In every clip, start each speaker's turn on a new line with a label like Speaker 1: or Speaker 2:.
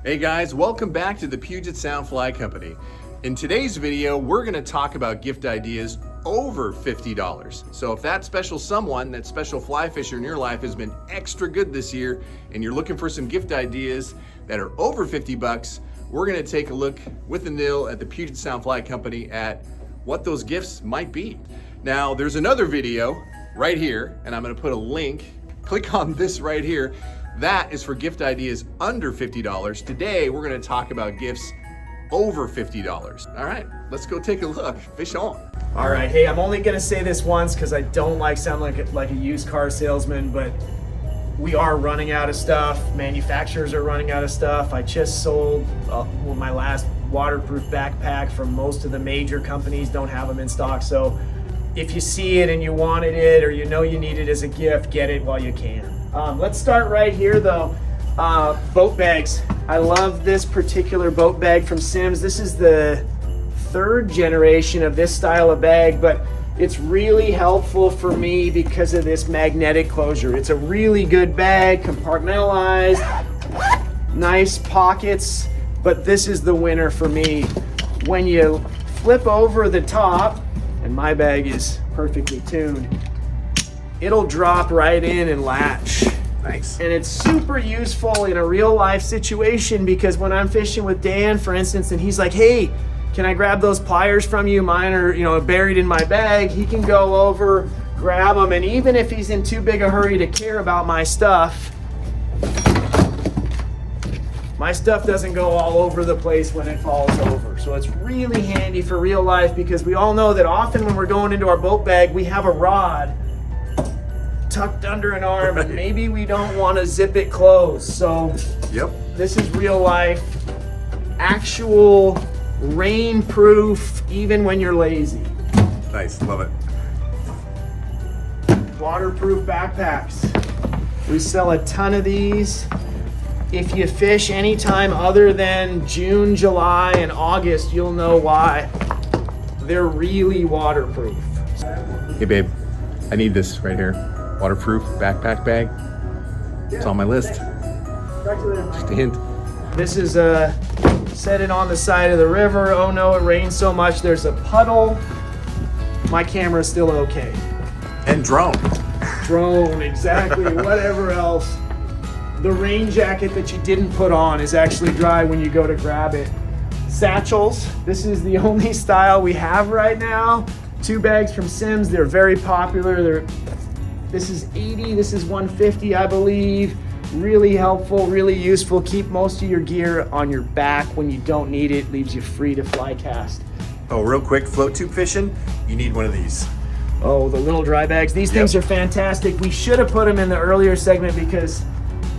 Speaker 1: Hey guys, welcome back to the Puget Sound Fly Company. In today's video, we're gonna talk about gift ideas over $50. So if that special someone, that special fly fisher in your life has been extra good this year and you're looking for some gift ideas that are over 50 bucks, we're gonna take a look with the Nil at the Puget Sound Fly Company at what those gifts might be. Now, there's another video right here, and I'm gonna put a link. Click on this right here. That is for gift ideas under $50. Today, we're gonna talk about gifts over $50. All right, let's go take a look. Fish on.
Speaker 2: All right, hey, I'm only gonna say this once because I don't like sound like a used car salesman, but we are running out of stuff. Manufacturers are running out of stuff. I just sold my last waterproof backpack from most of the major companies, don't have them in stock. So if you see it and you wanted it or you know you need it as a gift, get it while you can. Let's start right here though. Boat bags. I love this particular boat bag from Simms. This is the third generation of this style of bag, but it's really helpful for me because of this magnetic closure. It's a really good bag, compartmentalized, nice pockets, but this is the winner for me. When you flip over the top, and my bag is perfectly tuned, it'll drop right in and latch.
Speaker 1: Nice. And
Speaker 2: it's super useful in a real life situation because when I'm fishing with Dan, for instance, and he's like, hey, can I grab those pliers from you? Mine are, buried in my bag. He can go over, grab them, and even if he's in too big a hurry to care about my stuff doesn't go all over the place when it falls over. So it's really handy for real life because we all know that often when we're going into our boat bag, we have a rod tucked under an arm, and maybe we don't want to zip it closed. So
Speaker 1: yep,
Speaker 2: this is real life, actual rain proof, even when you're lazy.
Speaker 1: Nice, love it.
Speaker 2: Waterproof backpacks. We sell a ton of these. If you fish anytime other than June, July, and August, you'll know why. They're really waterproof.
Speaker 1: Hey babe, I need this right here. Waterproof backpack bag. It's on my list. Just a hint.
Speaker 2: This is set it on the side of the river. Oh no, it rains so much, there's a puddle. My camera's still okay.
Speaker 1: And drone.
Speaker 2: Drone, exactly, whatever else. The rain jacket that you didn't put on is actually dry when you go to grab it. Satchels, this is the only style we have right now. 2 bags from Simms, they're very popular. This is 80, this is 150, I believe. Really helpful, really useful. Keep most of your gear on your back when you don't need it. Leaves you free to fly cast.
Speaker 1: Oh, real quick, float tube fishing, you need one of these.
Speaker 2: Oh, the little dry bags. These things are fantastic. We should have put them in the earlier segment because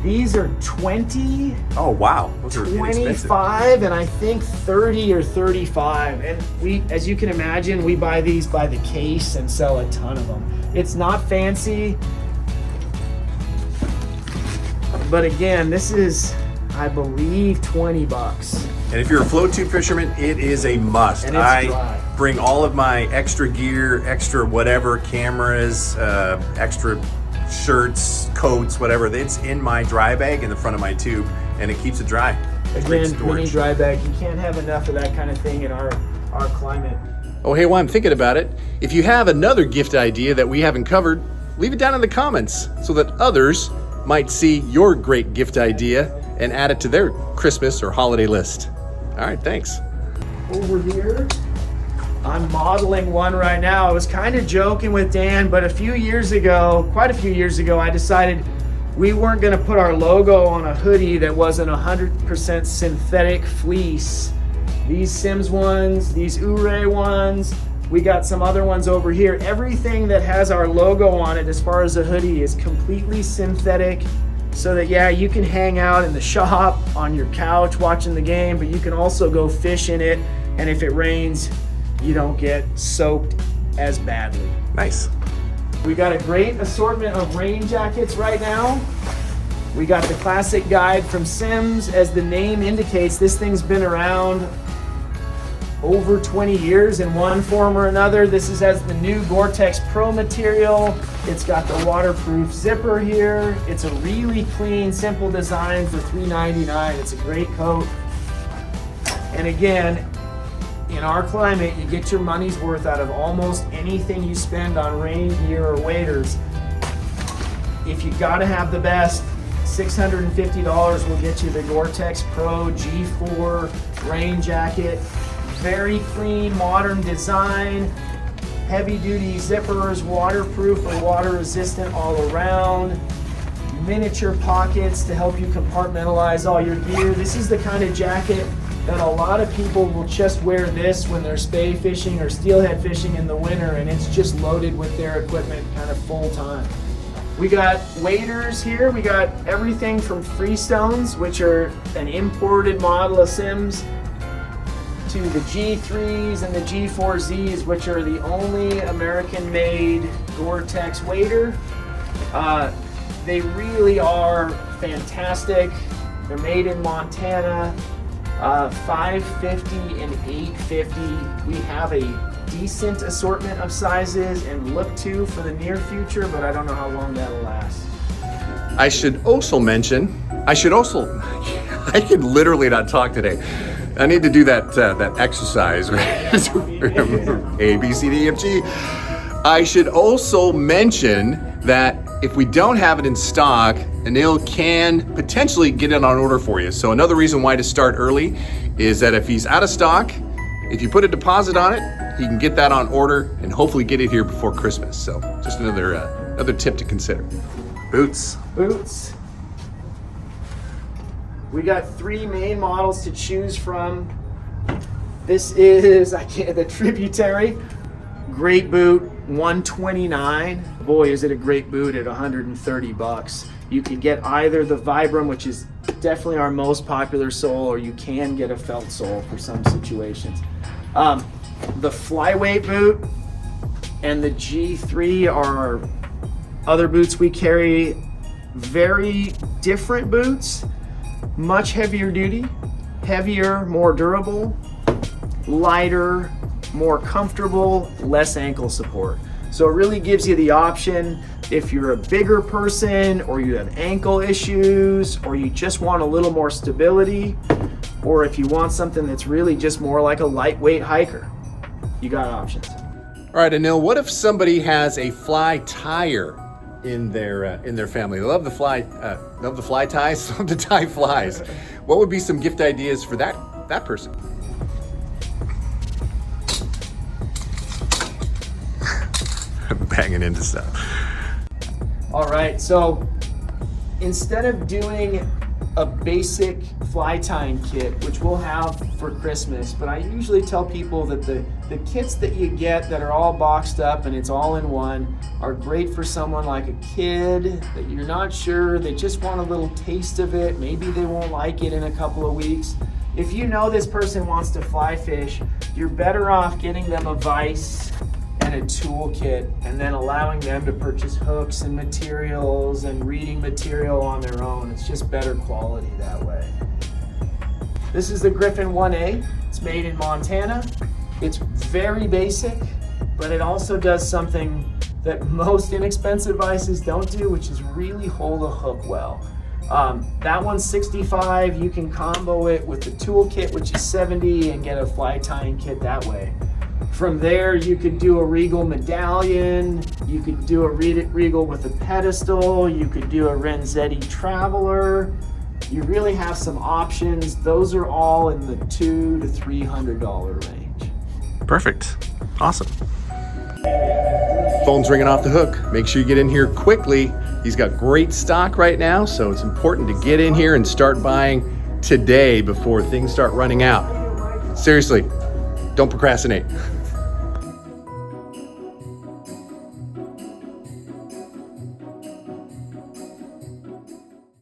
Speaker 2: these are 20.
Speaker 1: Oh wow, those are
Speaker 2: 25 and I think 30 or 35. And we, as you can imagine, we buy these by the case and sell a ton of them. It's not fancy, but again, this is, I believe, 20 bucks.
Speaker 1: And if you're a float tube fisherman, it is a must.
Speaker 2: And it's dry.
Speaker 1: Bring all of my extra gear, extra whatever, cameras, extra shirts, coats, whatever. It's in my dry bag in the front of my tube, and it keeps it dry.
Speaker 2: Again, mini dry bag. You can't have enough of that kind of thing in our climate.
Speaker 1: Oh, hey, while I'm thinking about it, if you have another gift idea that we haven't covered, leave it down in the comments so that others might see your great gift idea and add it to their Christmas or holiday list. All right, thanks.
Speaker 2: Over here, I'm modeling one right now. I was kind of joking with Dan, but quite a few years ago, I decided we weren't gonna put our logo on a hoodie that wasn't 100% synthetic fleece. These Simms ones, these HURRAY ones, we got some other ones over here. Everything that has our logo on it as far as a hoodie is completely synthetic so that, yeah, you can hang out in the shop, on your couch watching the game, but you can also go fish in it, and if it rains, you don't get soaked as badly.
Speaker 1: Nice.
Speaker 2: We got a great assortment of rain jackets right now. We got the classic guide from Simms. As the name indicates, this thing's been around over 20 years in one form or another. This has the new Gore-Tex Pro material. It's got the waterproof zipper here. It's a really clean, simple design for $3.99. It's a great coat. And again, in our climate, you get your money's worth out of almost anything you spend on rain gear or waders. If you gotta have the best, $650 will get you the Gore-Tex Pro G4 rain jacket. Very clean, modern design, heavy duty zippers, waterproof or water resistant all around, miniature pockets to help you compartmentalize all your gear. This is the kind of jacket that a lot of people will just wear this when they're spay fishing or steelhead fishing in the winter, and it's just loaded with their equipment kind of full time. We got waders here. We got everything from Freestones, which are an imported model of Sims, to the G3s and the G4Zs, which are the only American-made Gore-Tex wader. They really are fantastic. They're made in Montana. 550 and 850. We have a decent assortment of sizes and look to for the near future, but I don't know how long that'll last.
Speaker 1: I should also mention, I can literally not talk today. I need to do that exercise, A, B, C, D, E, F, G. I should also mention that if we don't have it in stock, Anil can potentially get it on order for you. So another reason why to start early is that if he's out of stock, if you put a deposit on it, he can get that on order and hopefully get it here before Christmas. So just another tip to consider. Boots.
Speaker 2: Boots. We got 3 main models to choose from. This is the Tributary. Great boot, $129. Boy, is it a great boot at $130. You can get either the Vibram, which is definitely our most popular sole, or you can get a felt sole for some situations. The Flyweight boot and the G3 are other boots we carry. Very different boots, much heavier duty, heavier, more durable, lighter, more comfortable, less ankle support. So it really gives you the option if you're a bigger person, or you have ankle issues, or you just want a little more stability, or if you want something that's really just more like a lightweight hiker. You got options.
Speaker 1: All right, Anil, what if somebody has a fly tire in their family? They love the fly ties, love to tie flies. What would be some gift ideas for that person? I'm banging into stuff.
Speaker 2: All right, so instead of doing a basic fly tying kit, which we'll have for Christmas, but I usually tell people that the kits that you get that are all boxed up and it's all in one are great for someone like a kid that you're not sure, they just want a little taste of it, maybe they won't like it in a couple of weeks. If you know this person wants to fly fish, you're better off getting them a vise and a toolkit, and then allowing them to purchase hooks and materials and reading material on their own. It's just better quality that way. This is the Griffin 1A. It's made in Montana. It's very basic, but it also does something that most inexpensive vices don't do, which is really hold a hook well. That one's $65. You can combo it with the toolkit, which is $70, and get a fly tying kit that way. From there, you could do a Regal medallion, you could do a Regal with a pedestal, you could do a Renzetti Traveler. You really have some options. Those are all in the $200 to $300 range.
Speaker 1: Perfect. Awesome. Phone's ringing off the hook. Make sure you get in here quickly. He's got great stock right now, so it's important to get in here and start buying today before things start running out. Seriously, don't procrastinate.